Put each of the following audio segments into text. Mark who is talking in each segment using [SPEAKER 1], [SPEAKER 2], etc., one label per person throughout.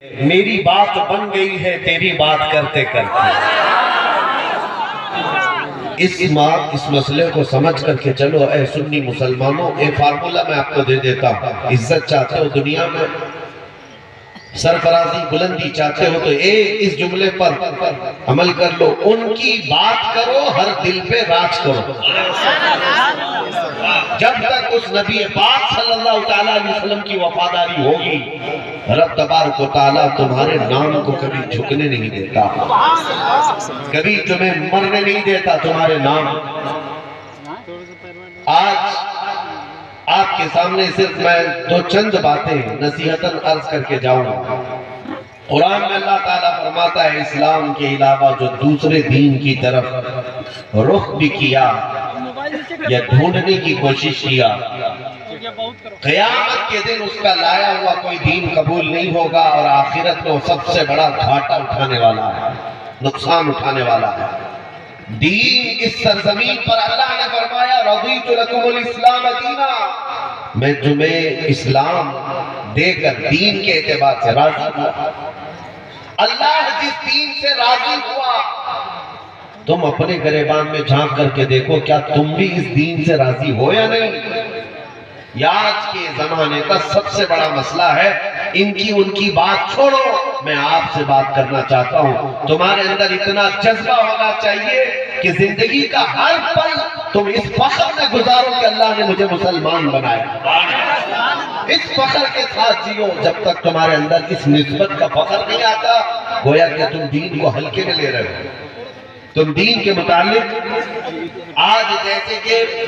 [SPEAKER 1] میری بات بن گئی ہے تیری بات کرتے کرتے۔ اس مسئلے کو سمجھ کر کے چلو اے سنی مسلمانوں، ایک فارمولہ میں آپ کو دے دیتا ہوں۔ عزت چاہتے ہو دنیا میں، سرفرازی بلندی چاہتے ہو تو ایک اس جملے پر عمل کر لو، ان کی بات کرو ہر دل پہ راج کرو۔ جب تک اس نبی پاک صلی اللہ علیہ وسلم کی وفاداری ہوگی، رب تبارک و تعالیٰ تمہارے نام کو کبھی جھکنے نہیں دیتا، کبھی تمہیں مرنے نہیں دیتا تمہارے نام۔ آج آپ کے سامنے صرف میں دو چند باتیں نصیحتاً عرض کر کے جاؤں۔ قرآن میں اللہ تعالیٰ فرماتا ہے اسلام کے علاوہ جو دوسرے دین کی طرف رخ بھی کیا یا ڈھونڈنے کی کوشش کیا، قیامت کے دن اس کا لایا ہوا کوئی دین قبول نہیں ہوگا، اور آخرت میں وہ سب سے بڑا گھاٹا اٹھانے والا ہے، نقصان اٹھانے والا ہے۔ دین اس سرزمین پر اللہ نے فرمایا رضیت لکم الاسلام دینا، میں تمہیں اسلام دے کر دین کے اعتبار سے راضی ہوا۔ اللہ جس دین سے راضی ہوا، تم اپنے گریبان میں جھانک کر کے دیکھو کیا تم بھی اس دین سے راضی ہو یا نہیں؟ یہ آج کے زمانے کا سب سے بڑا مسئلہ ہے۔ ان کی بات چھوڑو، میں آپ سے بات کرنا چاہتا ہوں۔ تمہارے اندر اتنا جذبہ ہونا چاہیے کہ زندگی کا ہر پل تم اس فخر میں گزارو کہ اللہ نے مجھے مسلمان بنایا۔ اس فخر کے ساتھ جیو۔ جب تک تمہارے اندر اس نسبت کا فخر نہیں آتا، گویا کہ تم دین کو ہلکے میں لے رہے ہو۔ تم دین کے متعلق آج جیسے کہ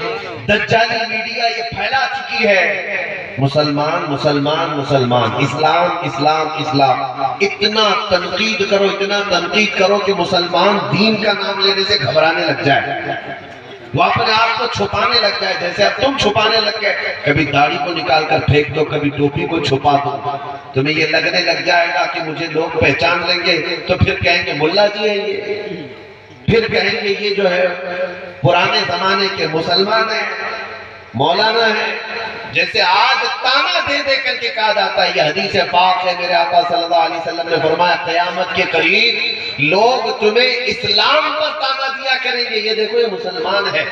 [SPEAKER 1] دجالی میڈیا یہ پھیلا چکی ہے، مسلمان مسلمان مسلمان، اسلام اسلام اسلام، اتنا تنقید کرو کہ مسلمان دین کا نام لینے سے گھبرانے لگ جائے، وہ اپنے آپ کو چھپانے لگ جائے، جیسے اب تم چھپانے لگ گئے۔ کبھی داڑھی کو نکال کر پھینک دو، کبھی ٹوپی کو چھپا دو، تمہیں یہ لگنے لگ جائے گا کہ مجھے لوگ پہچان لیں گے تو پھر کہیں گے ملا جی ہے یہ، پھر کہیں گے یہ جو ہے پرانے زمانے کے مسلمان ہیں، مولانا ہیں۔ جیسے آج تانا دے دے کر کے کہا جاتا ہے، یہ حدیث پاک ہے، میرے آقا صلی اللہ علیہ وسلم نے فرمایا قیامت کے قریب لوگ تمہیں اسلام پر تانا دیا کریں گے، یہ دیکھو یہ مسلمان ہے،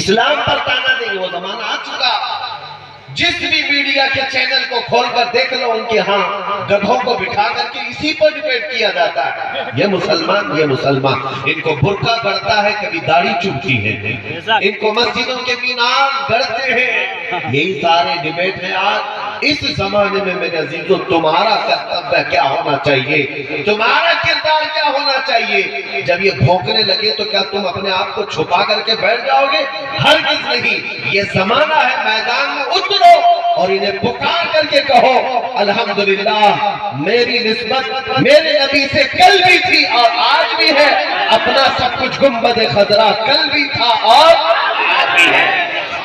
[SPEAKER 1] اسلام پر تانا دیں گے۔ وہ زمانہ آ چکا، جس بھی میڈیا کے چینل کو کھول کر دیکھ لو، ان کے ہاں گدھوں کو بٹھا کر کے اسی پر ڈیبیٹ کیا جاتا ہے، یہ مسلمان یہ مسلمان۔ ان کو برقع گڑتا ہے، کبھی داڑھی چبھتی ہے، ان کو مسجدوں کے مینار گڑتے ہیں، یہی سارے ڈیبیٹ ہیں۔ آج اس زمانے میں میرے عزیزو تمہارا کرتویہ کیا ہونا چاہیے، تمہارا کردار کیا ہونا چاہیے؟ جب یہ بھونکنے لگے تو کیا تم اپنے آپ کو چھپا کر کے بیٹھ جاؤ گے؟ ہرگز نہیں۔ یہ زمانہ ہے، میدان میں اترو اور انہیں پکار کر کے کہو الحمدللہ میری نسبت میرے نبی سے کل بھی تھی اور آج بھی ہے، اپنا سب کچھ گنبد خضرا کل بھی تھا اور آج بھی ہے۔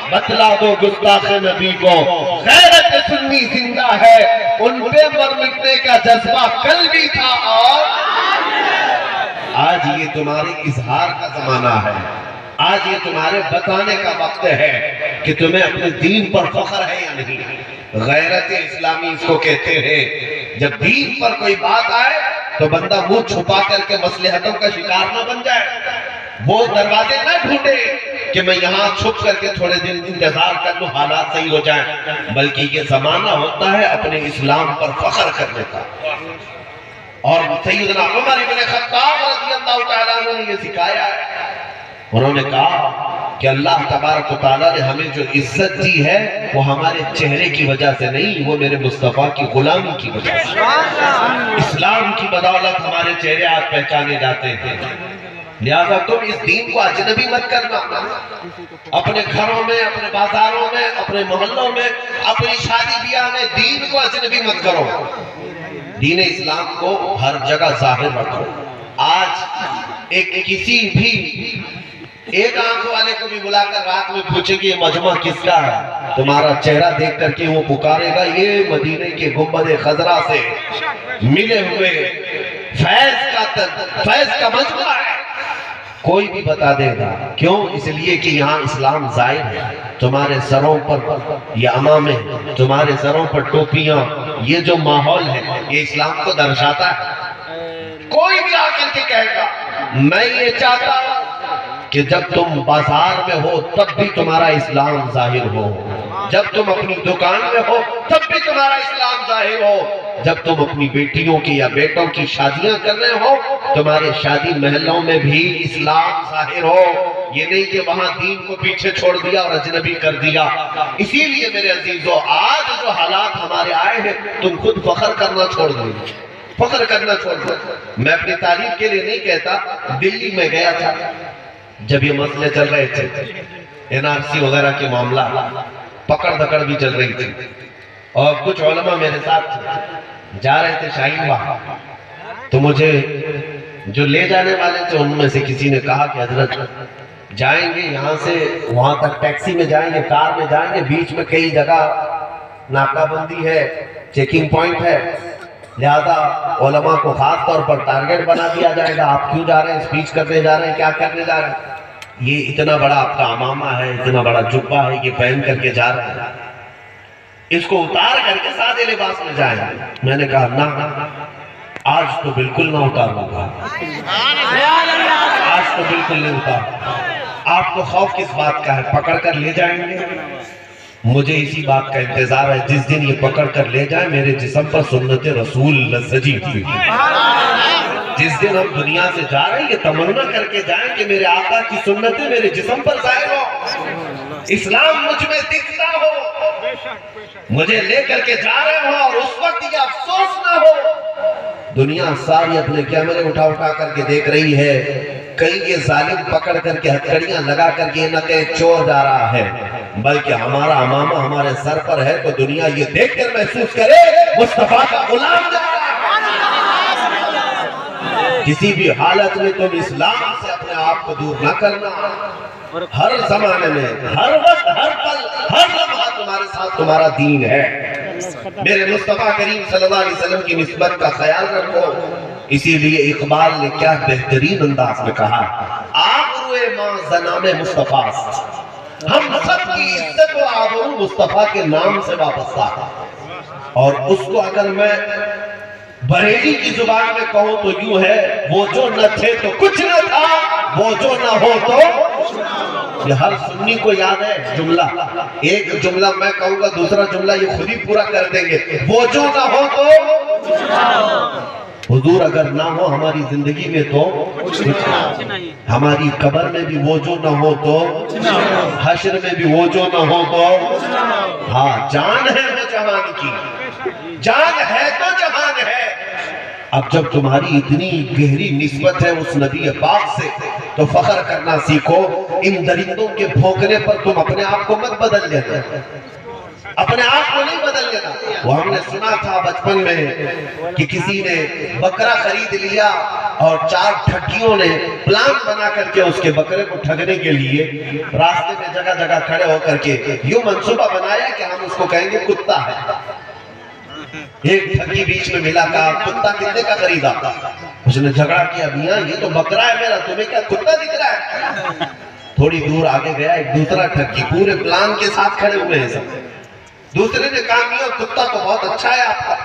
[SPEAKER 1] بتلا دو گستاخ نبی کو غیرت سنی زندہ ہے، ان پہ مر مٹنے کا جذبہ کل بھی تھا اور آج یہ تمہارے اظہار کا زمانہ ہے، آج یہ تمہارے بتانے کا وقت ہے کہ تمہیں اپنے دین پر فخر ہے یا نہیں۔ غیرت اسلامی اس کو کہتے ہیں، جب دین پر کوئی بات آئے تو بندہ منہ چھپا کر کے مصلحتوں کا شکار نہ بن جائے، وہ دروازے نہ ڈھونڈے کہ میں یہاں چھپ کر کے تھوڑے دن انتظار کر لوں حالات صحیح ہو جائیں، بلکہ یہ زمانہ ہوتا ہے اپنے اسلام پر فخر کرنے کا۔ اور سیدنا عمر بن خطاب رضی اللہ تعالیٰ عنہ نے یہ سکھایا ہے، انہوں نے کہا کہ اللہ تبارک و تعالیٰ نے ہمیں جو عزت دی ہے وہ ہمارے چہرے کی وجہ سے نہیں، وہ میرے مصطفیٰ کی غلامی کی وجہ سے۔ اسلام کی بدولت ہمارے چہرے آج پہچانے جاتے ہیں، لہذا تم اس دین کو اجنبی مت کرنا۔ اپنے گھروں میں، اپنے بازاروں میں، اپنے محلوں میں، اپنی شادی بیاہ میں دین کو اجنبی مت کرو، دین اسلام کو ہر جگہ ظاہر رکھو۔ آج کسی بھی ایک آنکھ والے کو بھی بلا کر رات میں پوچھے کہ یہ مجمع کس کا ہے، تمہارا چہرہ دیکھ کر کے وہ پکارے گا یہ مدینے کے گنبد خضرا سے ملے ہوئے فیض کا مجمع ہے۔ کوئی بھی بتا دے گا. کیوں؟ اس لیے کہ یہاں اسلام ظاہر ہے. تمہارے سروں پر یہ عمامے، تمہارے سروں پر ٹوپیاں، یہ جو ماحول ہے یہ اسلام کو درشاتا ہے. کوئی بھی آ کر کے کہے گا میں یہ چاہتا ہوں کہ جب تم بازار میں ہو تب بھی تمہارا اسلام ظاہر ہو، جب تم اپنی دکان میں ہو تب بھی تمہارا اسلام ظاہر ہو، جب تم اپنی بیٹیوں کی یا بیٹوں کی شادیاں کر رہے ہو تمہارے شادی محلوں میں بھی اسلام ظاہر ہو. یہ نہیں کہ وہاں دین کو پیچھے چھوڑ دیا اور اجنبی کر دیا. اسی لیے میرے عزیزو آج جو حالات ہمارے آئے ہیں تم خود فخر کرنا چھوڑ دو، فخر کرنا چھوڑ دو. میں اپنی تعریف کے لیے نہیں کہتا. دلی میں گیا تھا جب یہ مسئلے چل رہے تھے NRC وغیرہ کے معاملہ، پکڑ دھکڑ بھی چل رہی تھی، اور کچھ علماء میرے ساتھ تھے. جا رہے تھے شاہین باغ، تو مجھے جو لے جانے والے تھے ان میں سے کسی نے کہا کہ حضرت جائیں گے یہاں سے وہاں تک ٹیکسی میں جائیں گے، کار میں جائیں گے، بیچ میں کئی جگہ ناکہ بندی ہے، چیکنگ پوائنٹ ہے، لہذا علماء کو خاص طور پر ٹارگٹ بنا دیا جائے گا. آپ کیوں جا رہے ہیں؟ اسپیچ کرنے جا رہے ہیں؟ کیا کرنے جا رہے ہیں؟ یہ اتنا بڑا آپ کا عمامہ ہے، اتنا بڑا جبہ ہے، یہ پہن کر کے جا رہے ہیں، اس کو اتار کر کے سادے لباس میں جائیں. میں نے کہا نہ، آج تو بالکل نہ اتاروں گا، آج تو بالکل نہیں اتاروں. آپ کو خوف کس بات کا ہے؟ پکڑ کر لے جائیں گے. مجھے اسی بات کا انتظار ہے جس دن یہ پکڑ کر لے جائیں میرے جسم پر سنت رسول لسجی ہوئی. جس دن ہم دنیا سے جا رہے ہیں یہ تمنا کر کے جائیں کہ میرے آقا کی سنتیں میرے جسم پر ظاہر ہو، اسلام مجھ میں دکھتا ہو، مجھے لے کر کے جا رہے ہو اور اس وقت یہ افسوس نہ ہو. دنیا ساری اپنے کیمرے اٹھا کر کے دیکھ رہی ہے، کئی یہ ظالم پکڑ کر کے ہتھکڑیاں لگا کر کے نہ کہ چور جا رہا ہے بلکہ ہمارا امامہ ہمارے سر پر ہے، تو دنیا یہ دیکھ کر محسوس کرے مصطفیٰ کا غلام جا رہا ہے. کسی بھی حالت میں تم اسلام سے اپنے آپ کو دور نہ کرنا. ہر زمانے میں، ہر وقت، ہر پل، ہر لمحہ تمہارے ساتھ تمہارا دین ہے. میرے مصطفیٰ کریم صلی اللہ علیہ وسلم کی نسبت کا خیال رکھو. اسی لیے اقبال نے کیا بہترین انداز میں کہا، آبروئے ماں زنام مصطفیٰ، ہم سب کی عزت و آبرو مصطفیٰ کے نام سے وابستہ ہے. اور اس کو اگر میں بریلی کی زبان میں کہوں تو یوں ہے، وہ جو نہ تھے تو کچھ نہ تھا، وہ جو نہ ہو تو. یہ ہر سنی کو یاد ہے جملہ. ایک جملہ میں کہوں گا، دوسرا جملہ یہ خود ہی پورا کر دیں گے. وہ جو نہ ہو تو حضور اگر نہ ہو ہماری زندگی میں تو کچھ نہیں. ہماری قبر میں بھی وہ جو نہ ہو تو، حشر میں بھی وہ جو نہ ہو تو. ہاں جان ہے وہ جہان کی، جان ہے تو جہان ہے. اب جب تمہاری اتنی گہری نسبت ہے اس نبی پاک سے تو فخر کرنا سیکھو. ان درندوں کے بھونکنے پر تم اپنے آپ کو مت بدل لینا، اپنے آپ کو نہیں بدل لینا. وہ ہم نے سنا تھا بچپن میں کہ کسی نے بکرا خرید لیا اور 4 ٹھگیوں نے پلان بنا کر کے اس کے بکرے کو ٹھگنے کے لیے راستے میں جگہ جگہ کھڑے ہو کر کے یوں منصوبہ بنایا کہ ہم اس کو کہیں گے کتا ہے. ایک ٹھگی بیچ میں ملا، کہا کتا کتنے کا خریدا؟ اس نے جھگڑا کیا، میاں یہ تو بکرا ہے میرا، تمہیں کیا کتا دکھ رہا ہے؟ تھوڑی دور آگے گیا ایک دوسرا ٹھگی، پورے پلان کے ساتھ کھڑے ہوئے ہیں سب. دوسرے نے کہا میاں کتا تو بہت اچھا ہے آپ کا.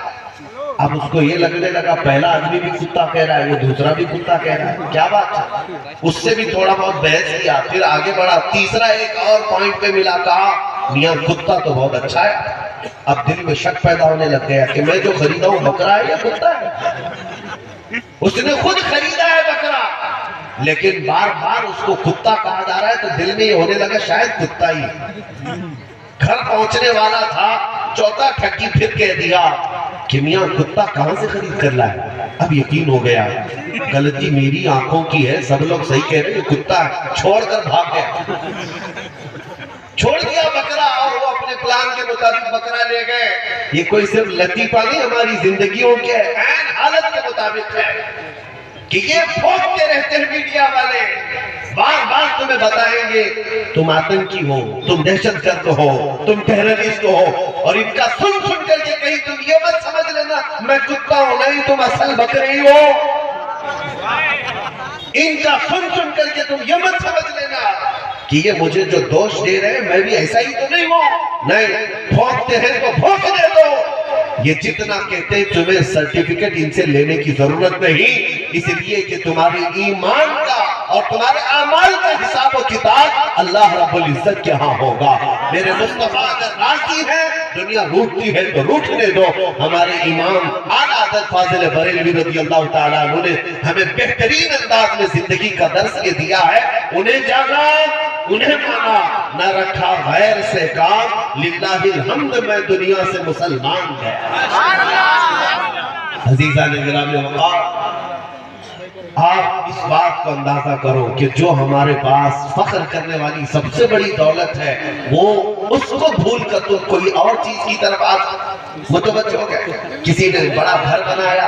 [SPEAKER 1] اب اس کو یہ لگنے لگا پہلا آدمی بھی کتا کہہ رہا ہے، یہ دوسرا بھی کتا کہہ رہا ہے، کیا بات ہے؟ اس سے بھی تھوڑا بہت بحث کیا، پھر آگے بڑھا، تیسرا ایک اور پوائنٹ پہ ملا، کہا میاں کتا تو بہت اچھا ہے. اب دل میں شک پیدا ہونے لگ گیا کہ میں جو خریدا ہوں بکرا ہے یا کتا ہے؟ اس نے خود خریدا ہے بکرا، لیکن بار بار اس کو کتا کہا جا رہا ہے تو دل میں یہ ہونے لگا شاید کتا ہی. گھر پہنچنے والا تھا، چوتھا ٹھگی پھر کہہ دیا کہ میاں کتا کہاں سے خرید کر لائے؟ اب یقین ہو گیا غلطی میری آنکھوں کی ہے، سب لوگ صحیح کہہ رہے ہیں کتا ہے. چھوڑ کر بھاگ گیا، چھوڑ دیا بکرا اور وہ اپنے پلان کے مطابق بکرا لے گئے. یہ کوئی صرف لطیفہ نہیں، ہماری زندگیوں کے عین حالت کے مطابق ہے کہ یہ بھونکتے رہتے ہیں میڈیا والے، بار بار تمہیں بتائیں گے تم آتنکی ہو، تم دہشت گرد ہو، تم ٹیررسٹ ہو، اور ان کا سن سن کر کے کہیں تم یہ مت سمجھ لینا میں کتا ہوں، نہیں تم اصل بکرے ہی ہو. ان کا سن کر کے تم یہ مت سمجھ لینا کہ یہ مجھے جو دوش دے رہے ہیں میں بھی ایسا ہی تو نہیں ہوں، نہیں، بھونکتے ہیں تو بھونکنے دو۔ یہ جتنا کہتے ہیں تمہیں سرٹیفکیٹ ان سے لینے کی ضرورت نہیں، اس لیے کہ تمہاری ایمان کا اور تمہارے اعمال کا حساب و کتاب اللہ رب العزت کے ہاں ہوگا۔ میرے مصطفیٰ اگر راضی ہے، دنیا روٹتی ہے تو روٹنے دو۔ ہمارے امام اعلیٰ حضرت فاضل بریلوی رضی اللہ تعالیٰ عنہ نے ہمیں بہترین انداز میں زندگی کا درس یہ دیا ہے، انہیں جانا، انہیں مانا، نہ رکھا غیر سے کام، للہ الحمد میں دنیا سے مسلمان گیا۔ عزیزان گرامی وقار، آپ اس بات کو اندازہ کرو کہ جو ہمارے پاس فخر کرنے والی سب سے بڑی دولت ہے، وہ اس کو بھول کر تو کوئی اور چیز کی طرف آج متوجہ ہو گئے۔ کسی نے بڑا گھر بنایا،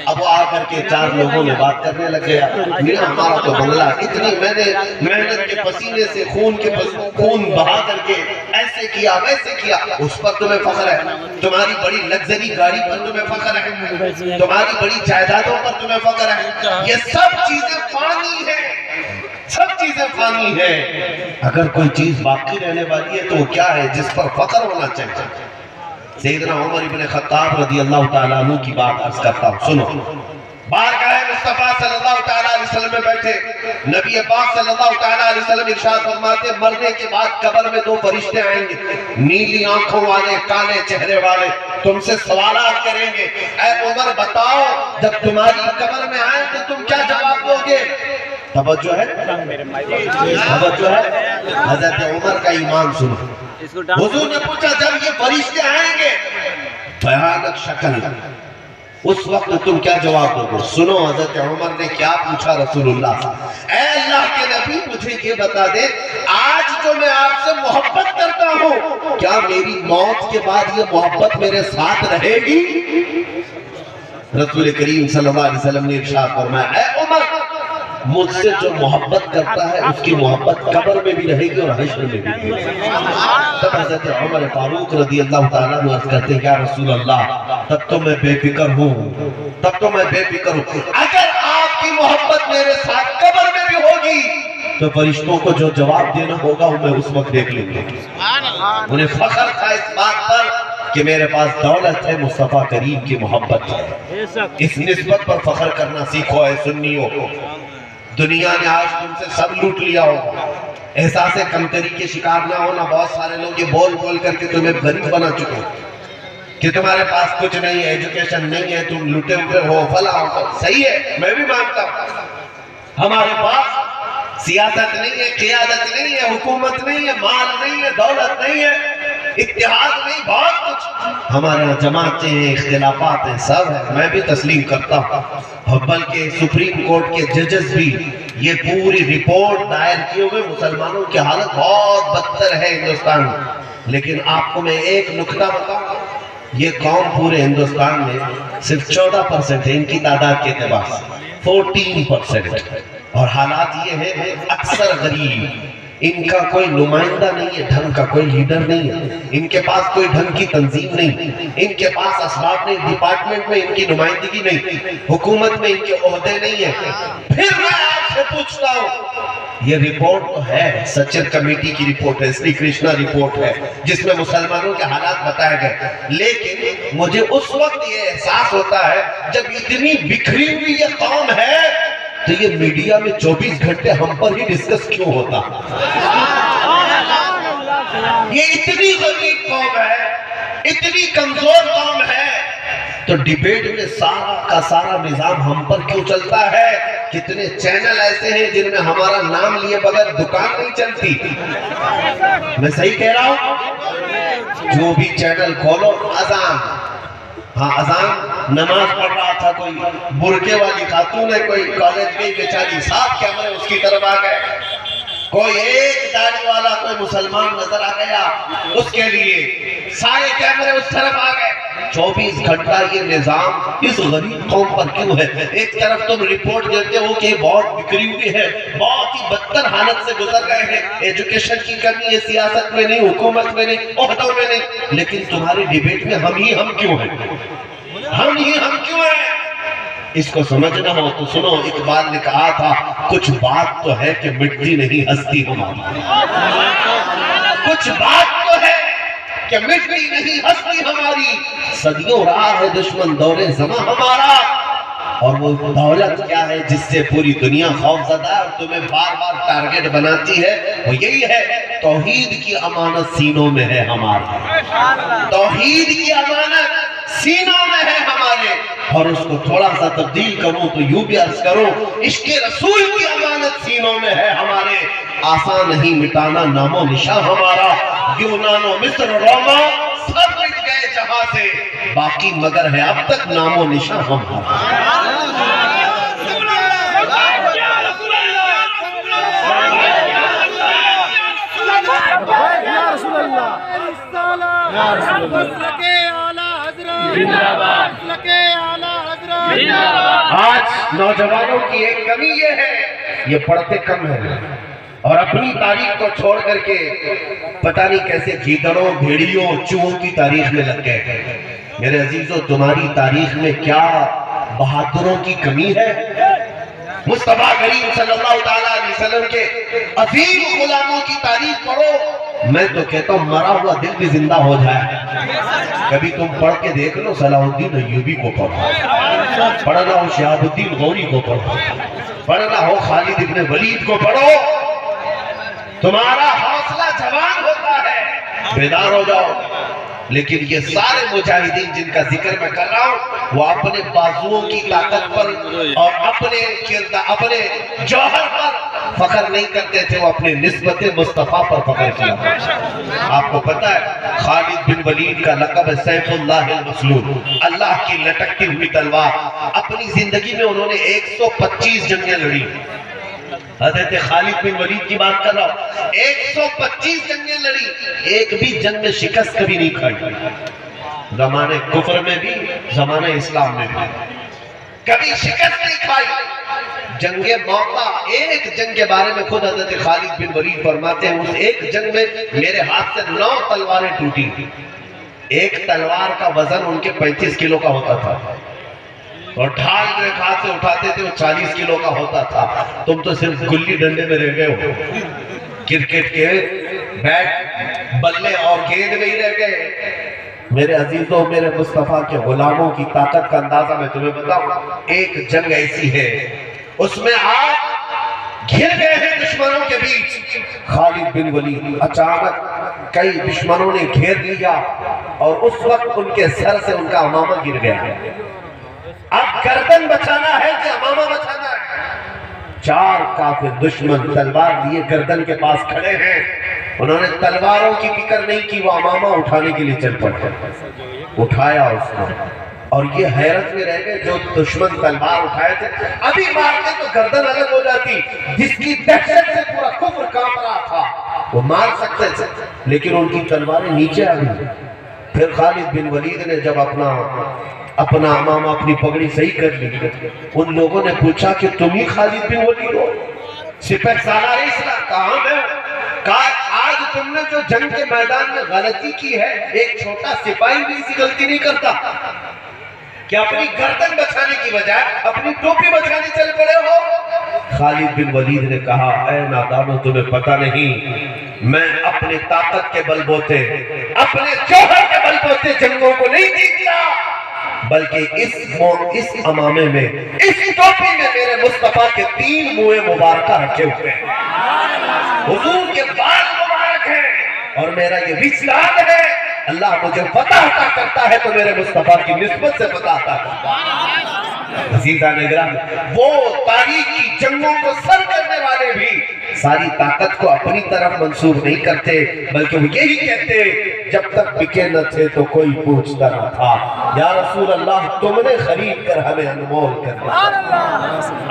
[SPEAKER 1] اب وہ آ کر کے 4 لوگوں میں بات کرنے لگ گیا، میرا ہمارا تو بنگلہ اتنی میں نے محنت کے پسینے سے خون بہا کر کے ایسے کیا ویسے کیا، اس پر تمہیں فخر ہے؟ تمہاری بڑی لگژری گاڑی پر تمہیں فخر ہے؟ تمہاری بڑی جائیدادوں پر تمہیں فخر ہے؟ یہ سب چیزیں فانی ہیں، سب چیزیں فانی ہیں۔ اگر کوئی چیز باقی رہنے والی ہے تو وہ کیا ہے جس پر فخر ہونا چاہیے؟ سیدنا عمر ابن خطاب رضی اللہ تعالیٰ عنہ کی بات عرض کرتا ہوں، سنو۔ بارگاہ مصطفیٰ صلی اللہ تعالیٰ علیہ وسلم میں بیٹھے نبی پاک صلی اللہ تعالیٰ علیہ وسلم ارشاد فرماتے، مرنے کے بعد قبر میں 2 فرشتے آئیں گے، نیلی آنکھوں والے، کالے چہرے والے، تم سے سوالات کریں گے۔ اے عمر بتاؤ، جب تمہاری قبر میں آئیں تو تم کیا جواب دو گے؟ توجہ ہے؟ توجہ ہے؟ حضرت عمر کا ایمان سنو۔ حضور نے پوچھا جب یہ فرشتے آئیں گے بھیانک شکل، اس وقت تم کیا جواب دو گے؟ سنو حضرت عمر نے کیا پوچھا رسول اللہ سے، اے اللہ کے نبی مجھے یہ بتا دے، آج جو میں آپ سے محبت کرتا ہوں، کیا میری موت کے بعد یہ محبت میرے ساتھ رہے گی؟ رسول کریم صلی اللہ علیہ وسلم نے ارشاد فرمایا، اے عمر مجھ سے جو محبت کرتا ہے اس کی محبت قبر میں بھی رہے گی اور حشر میں بھی رہے گی۔ تب حضرت عمر فاروق رضی اللہ تعالیٰ عنہ عرض کرتے ہیں، یا رسول اللہ تب تو میں بے فکر ہوں، تب تو میں بے فکر ہوں، اگر آپ کی محبت میرے ساتھ قبر میں بھی ہوگی تو فرشتوں کو جو جواب دینا ہوگا وہ میں اس وقت دیکھ لیں گے۔ انہیں فخر تھا اس بات پر کہ میرے پاس دولت ہے، مصطفیٰ کریم کی محبت ہے۔ اس نسبت پر فخر کرنا سیکھو اے سنیوں کو۔ دنیا نے آج تم سے سب لوٹ لیا ہوگا، احساس کمتری کے شکار نہ ہونا۔ بہت سارے لوگ یہ بول بول کر کے تمہیں غریب بنا چکے کہ تمہارے پاس کچھ نہیں ہے، ایجوکیشن نہیں ہے، تم لوٹے ہوئے ہو، فلاں ہو۔ صحیح ہے، میں بھی مانتا ہوں ہمارے پاس سیاست نہیں ہے، قیادت نہیں ہے، حکومت نہیں ہے، مال نہیں ہے، دولت نہیں ہے، اتحاد نہیں، بہت کچھ ہمارے یہاں جماعتیں ہیں، اختلافات ہیں، سب ہے، میں بھی تسلیم کرتا ہوں۔ بلکہ سپریم کورٹ کے ججز بھی یہ پوری رپورٹ دائر کیے ہوئے مسلمانوں کی حالت بہت بدتر ہے ہندوستان میں۔ لیکن آپ کو میں ایک نکتہ بتاؤں، یہ قوم پورے ہندوستان میں صرف 14% ہے ان کی تعداد کے اعتبار سے، 14%، اور حالات یہ ہے اکثر غریب، ان کا کوئی نمائندہ نہیں ہے، ڈھنگ کا کوئی لیڈر نہیں ہے، ان کے پاس کوئی ڈھنگ کی تنظیم نہیں، ان کے پاس اسباب نہیں، ڈپارٹمنٹ میں ان کی نمائندگی نہیں، حکومت میں ان کے عہدے نہیں ہیں۔ پھر میں آپ سے پوچھتا ہوں، یہ رپورٹ تو ہے، سچر کمیٹی کی رپورٹ ہے، سری کرشنا رپورٹ ہے، جس میں مسلمانوں کے حالات بتائے گئے، لیکن مجھے اس وقت یہ احساس ہوتا ہے جب اتنی بکھری ہوئی یہ قوم ہے تو یہ میڈیا میں 24 گھنٹے ہم پر ہی ڈسکس کیوں ہوتا؟ یہ اتنی غریب قوم ہے، اتنی کمزور قوم ہے، تو ڈیبیٹ میں سارا کا سارا نظام ہم پر کیوں چلتا ہے؟ کتنے چینل ایسے ہیں جن میں ہمارا نام لیے بغیر دکان نہیں چلتی؟ میں صحیح کہہ رہا ہوں؟ جو بھی چینل کھولو اذان، ہاں اذان، نماز پڑھ رہا تھا کوئی برقعے والی خاتون ہے، کوئی کالج گئی بیچاری، 7 کیمرے اس کی طرف آ گئے، کوئی ایک داڑھی والا کوئی مسلمان نظر آ گیا، اس کے لیے سارے کیمرے اس طرف آ گئے۔ 24 گھنٹہ یہ نظام اس غریب قوم پر کیوں ہے؟ ایک طرف تم رپورٹ دیتے ہو کہ بہت بکھری ہوئی ہے، بہت ہی بدتر حالت سے گزر رہے ہیں، ایجوکیشن کی کمی ہے، سیاست میں نہیں، حکومت میں نہیں، عہدوں میں نہیں، لیکن تمہاری ڈیبیٹ میں ہم کیوں ہیں؟ ہم کیوں ہیں؟ اس کو سمجھنا ہو تو سنو، اقبال نے کہا تھا کچھ بات تو ہے کہ مٹتی نہیں ہستی ہماری، کچھ بات تو ہے کہ مٹتی نہیں ہستی ہماری، صدیوں رہا ہے دشمن دور زماں ہمارا، اور وہ دولت کیا ہے جس سے پوری دنیا خوف زدہ ہے اور تمہیں بار بار ٹارگٹ بناتی ہے، وہ یہی ہے توحید کی امانت سینوں میں ہے ہمارے، توحید کی امانت سینوں میں ہے ہمارے، اور اس کو تھوڑا سا تبدیل کروں تو یوں بھی عرض کروں عشق رسول کی امانت سینوں میں ہے ہمارے، آسان نہیں مٹانا نام و نشاں ہمارا، یونان و مصر روما سب مٹ گئے جہاں سے، باقی مگر ہے اب تک نام و نشاں ہمارا۔ آج نوجوانوں کی ایک کمی یہ ہے، یہ پڑھتے کم ہیں اور اپنی تاریخ کو چھوڑ کر کے پتہ نہیں کیسے گیدڑوں بھیڑیوں چوہوں کی تاریخ میں لگ گئے۔ میرے عزیزو تمہاری تاریخ میں کیا بہادروں کی کمی ہے؟ مصطفیٰ کریم صلی اللہ علیہ وسلم کے عظیم غلاموں کی تاریخ پڑھو، میں تو کہتا ہوں مرا ہوا دل بھی زندہ ہو جائے۔ کبھی تم پڑھ کے دیکھ لو صلاح الدین ایوبی کو پڑھو، پڑھنا ہو شہاب الدین غوری کو پڑھو، پڑھنا ہو خالد ابن ولید کو پڑھو، تمہارا حوصلہ جوان ہوتا ہے، بیدار ہو جاؤ۔ لیکن یہ سارے مجاہدین جن کا ذکر میں کر رہا ہوں وہ اپنے بازوؤں کی طاقت پر اور اپنے جوہر پر فخر نہیں کرتے تھے، وہ اپنے نسبت مصطفیٰ پر فخر کیا۔ آپ کو پتا ہے خالد بن ولید کا لقب ہے سیف اللہ المسلول، اللہ کی لٹکتی ہوئی تلوار۔ اپنی زندگی میں انہوں نے 125 جنگیں لڑی، حضرت خالد بن ولید کی بات کر رہا ہوں، 125 جنگیں لڑی، ایک بھی جنگ میں شکست کبھی نہیں کھائی، زمانے کفر میں بھی زمانے اسلام میں بھی کبھی شکست نہیں کھائی۔ جنگ موقع ایک جنگ کے بارے میں خود حضرت خالد بن ولید فرماتے ہیں اس ایک جنگ میں میرے ہاتھ سے 9 تلواریں ٹوٹی، ایک تلوار کا وزن ان کے 35 کلو کا ہوتا تھا اور ڈھال جو ایک ہاتھ سے اٹھاتے تھے وہ 40 کلو کا ہوتا تھا۔ تم تو صرف گلی ڈنڈے میں رہ گئے ہو، کرکٹ کے بیٹ بلے اور گیند میں ہی رہ گئے۔ میرے عزیزوں میرے مصطفیٰ کے غلاموں کی طاقت کا اندازہ میں تمہیں بتاؤں، ایک جنگ ایسی ہے اس میں آپ گھر گئے ہیں دشمنوں کے بیچ، خالد بن ولید اچانک کئی دشمنوں نے گھیر لیا اور اس وقت ان کے سر سے ان کا امامہ گر گیا، اب گردن بچانا ہے کہ امامہ بچانا ہے؟ 4 کافر دشمن تلوار لیے گردن کے پاس کھڑے ہیں، انہوں نے تلواروں کی فکر نہیں کی، وہ امامہ اٹھانے کے لیے چل پڑے، اٹھایا اس کو، اور یہ حیرت میں رہ گئے جو دشمن تلوار اٹھائے تھے ابھی مارتے تو گردن الگ ہو جاتی، جس کی دہشت سے پورا کفر کانپ رہا تھا وہ مار سکتے تھے لیکن ان کی تلواریں نیچے آ گئی۔ پھر خالد بن ولید نے جب اپنا امامہ اپنی پگڑی صحیح کر لی، ان لوگوں نے پوچھا کہ تم ہی خالد بن ولید ہو؟ سپہ سالار اسلام کہاں میں؟ کہا آج تم نے جو جنگ کے میدان میں غلطی کی ہے ایک چھوٹا سپاہی بھی اسی غلطی نہیں کرتا کہ اپنی گردن بچانے کی بجائے اپنی ٹوپی بچانے چل پڑے ہو۔ خالد بن ولید نے کہا اے نادانو تمہیں پتہ نہیں میں اپنے طاقت کے بل بوتے اپنے جوہر کے بل بوتے جنگوں کو نہیں جیتتا، بلکہ اس امامے میں اس ٹوپی میں میرے مصطفیٰ کے 3 منہ مبارکہ رکھے ہوئے ہیں، حضور کے بال مبارک ہیں اور میرا یہ وجدان ہے اللہ مجھے فتح عطا کرتا ہے تو میرے مصطفیٰ کی نسبت سے فتح عطا کرتا ہے۔ عزیزان گرامی وہ تاریخ کی جنگوں کو سر کرنے والے بھی ساری طاقت کو اپنی طرف منسوب نہیں کرتے بلکہ وہ یہی کہتے جب تک بکے نہ تھے تو کوئی پوچھتا نہ تھا، یا رسول اللہ تم نے خرید کر ہمیں انمول کر دیا۔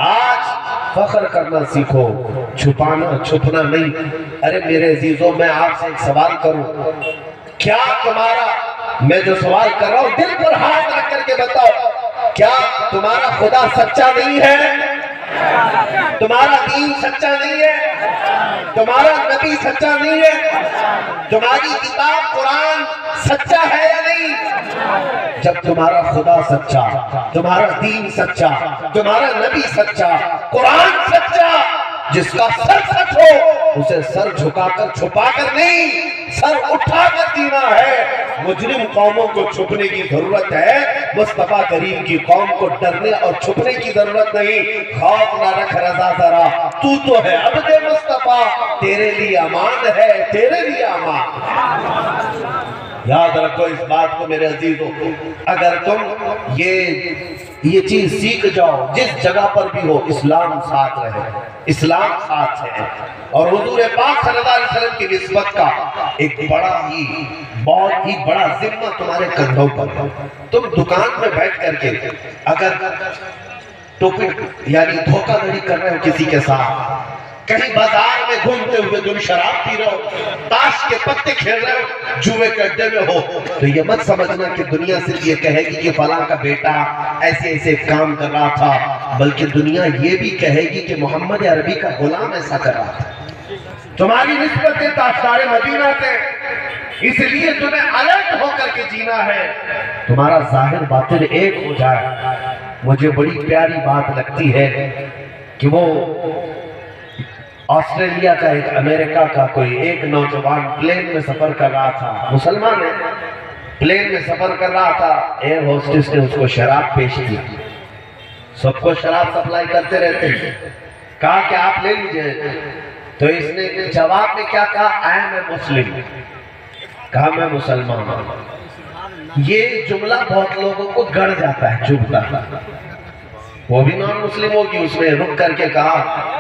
[SPEAKER 1] آج فخر کرنا سیکھو، چھپنا نہیں۔ ارے میرے عزیزوں میں آپ سے ایک سوال کروں، کیا تمہارا میں جو سوال کر رہا ہوں دل پر ہاتھ رکھ کر کے بتاؤ، کیا تمہارا خدا سچا نہیں ہے؟ تمہارا دین سچا نہیں ہے؟ تمہارا نبی سچا نہیں ہے؟ تمہاری کتاب قرآن سچا ہے یا نہیں؟ جب تمہارا خدا سچا، تمہارا دین سچا، تمہارا نبی سچا، قرآن سچا، جس کا سر سچ ہو اسے سر جھکا کر چھپا کر نہیں سر اٹھا کر جینا ہے۔ مجرم قوموں کو چھپنے کی ضرورت ہے، مصطفیٰ کریم کی قوم کو ڈرنے اور چھپنے کی ضرورت نہیں۔ خوف نہ رکھ رضا ذرا، تو ہے عبد مصطفیٰ، تیرے لیے امان ہے، تیرے لیے امان۔ یاد رکھو اس بات کو میرے عزیزوں، اگر تم یہ چیز سیکھ جاؤ، جس جگہ پر بھی ہو اسلام ساتھ رہے، اسلام ساتھ ہے۔ اور حضور پاک صلی اللہ علیہ وسلم کی نسبت کا ایک بہت ہی بڑا ذمہ تمہارے کندھوں پر ہے۔ تم دکان میں بیٹھ کر کے اگر ٹوپی یعنی دھوکہ دھڑی کر رہے ہو کسی کے ساتھ، کہیں بازار میں گھومتے ہوئے تم شراب پی رہے ہو، تاش کے پتے کھیل رہے ہو، جوئے کے اڈے میں ہو، تو یہ مت سمجھنا کہ دنیا صرف یہ کہے گی کہ فلاں کا بیٹا ایسے ایسے کام کر رہا تھا، بلکہ دنیا یہ بھی کہے گی کہ محمد عربی کا غلام ایسا کر رہا تھا۔ تمہاری نسبتیں تاجدار مدینہ سے، اس لیے تمہیں الرٹ ہو کر کے جینا ہے، تمہارا ظاہر باطن ایک ہو جائے۔ مجھے بڑی پیاری بات لگتی ہے کہ وہ آسٹریلیا کا ایک امریکہ کا کوئی ایک نوجوان پلین میں سفر کر رہا تھا، مسلمان ہے، پلین میں سفر کر رہا تھا، ایئر ہوسٹس نے اس کو شراب پیش کی، سب کو شراب سپلائی کرتے رہتے ہیں، کہا کہ آپ لے لیجئے، تو اس نے جواب میں کیا کہا؟ I am a Muslim، کہا میں مسلمان ہوں۔ یہ جملہ بہت لوگوں کو گڑ جاتا ہے، چبھتا ہے، وہ بھی نان مسلم ہوگی، اس نے رک کر کے کہا